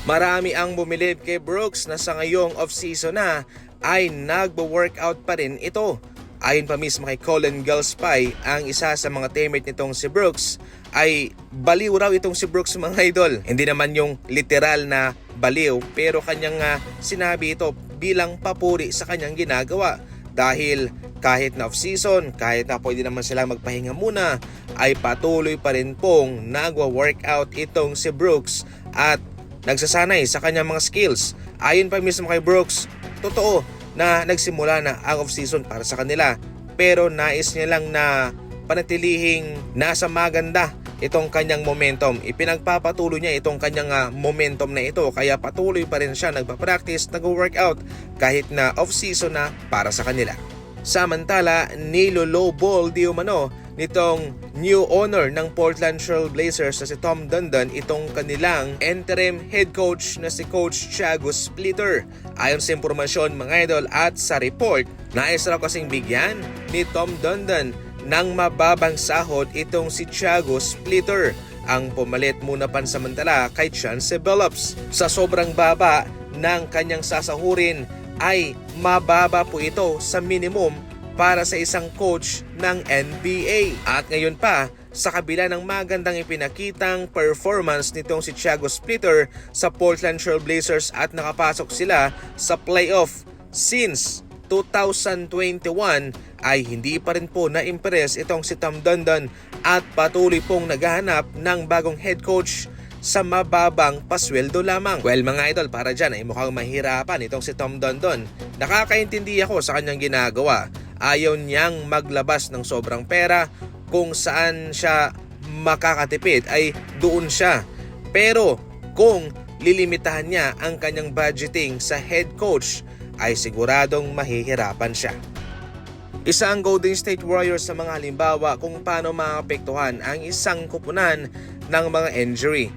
Marami ang bumilib kay Brooks na sa ngayong off-season na ay nagbo-workout pa rin ito. Ayon pa mismo kay Colin Gillespie, ang isa sa mga teammate nitong si Brooks, ay baliw raw itong si Brooks mga idol. Hindi naman yung literal na baliw, pero kanyang sinabi ito bilang papuri sa kanyang ginagawa. Dahil kahit na off-season, kahit na pwede naman sila magpahinga muna, ay patuloy pa rin pong nagwa-workout itong si Brooks at nagsasanay sa kanyang mga skills. Ayon pa mismo kay Brooks, totoo na nagsimula na ang off-season para sa kanila, pero nais niya lang na panatilihing nasa maganda itong kanyang momentum. Ipinagpapatuloy niya itong kanyang momentum na ito, kaya patuloy pa rin siya nagpa-practice, nag-workout kahit na off-season na para sa kanila. Samantala, nilolowball di umano nitong new owner ng Portland Trail Blazers na si Tom Dundon itong kanilang interim head coach na si Coach Thiago Splitter. Ayon sa impormasyon mga idol at sa report, nais raw kasing bigyan ni Tom Dundon ng mababang sahod itong si Thiago Splitter. Ang pumalit muna pansamantala kay Chance Billups. Sa sobrang baba ng kanyang sasahurin ay mababa po ito sa minimum para sa isang coach ng NBA. At ngayon pa, sa kabila ng magandang ipinakitang performance nitong si Thiago Splitter sa Portland Trail Blazers at nakapasok sila sa playoff since 2021, ay hindi pa rin po na-impress itong si Tom Dundon at patuloy pong naghahanap ng bagong head coach sa mababang pasweldo lamang. Well mga idol, para dyan ay mukhang mahirapan itong si Tom Dundon. Nakakaintindi ako sa kanyang ginagawa. Ayaw niyang maglabas ng sobrang pera, kung saan siya makakatipid ay doon siya. Pero kung lilimitahan niya ang kanyang budgeting sa head coach, ay siguradong mahihirapan siya. Isa ang Golden State Warriors sa mga halimbawa kung paano maapektuhan ang isang kupunan ng mga injury.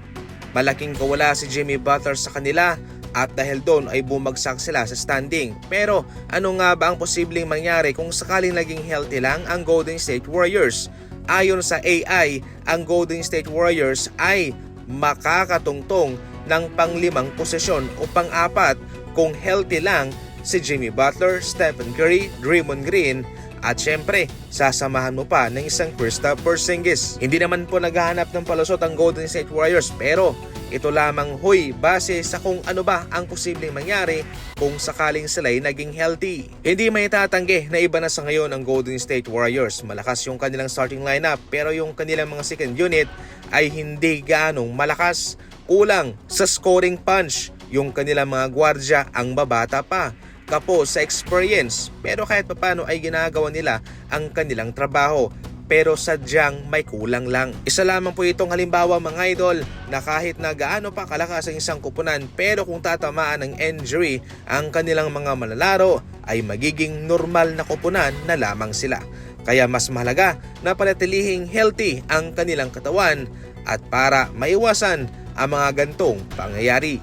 Malaking kawala si Jimmy Butler sa kanila at dahil doon ay bumagsak sila sa standing. Pero ano nga ba ang posibleng mangyari kung sakaling naging healthy lang ang Golden State Warriors? Ayon sa AI, ang Golden State Warriors ay makakatungtong ng pang-5 posisyon o pang-4 kung healthy lang si Jimmy Butler, Stephen Curry, Draymond Green, at syempre, sasamahan mo pa ng isang Kristaps Porzingis. Hindi naman po naghahanap ng palusot ang Golden State Warriors, pero ito lamang base sa kung ano ba ang posibleng mangyari kung sakaling sila'y naging healthy. Hindi may tatanggi na iba na sa ngayon ang Golden State Warriors. Malakas yung kanilang starting lineup, pero yung kanilang mga second unit ay hindi ganong malakas. Kulang sa scoring punch. Yung kanilang mga gwardya ang babata pa. Kapo sa experience, pero kahit papano ay ginagawa nila ang kanilang trabaho, pero sadyang may kulang lang. Isa lamang po itong halimbawa mga idol na kahit na gaano pa kalakas ang isang kupunan, pero kung tatamaan ng injury ang kanilang mga manlalaro, ay magiging normal na kupunan na lamang sila. Kaya mas mahalaga na panatilihing healthy ang kanilang katawan at para maiwasan ang mga gantong pangyayari.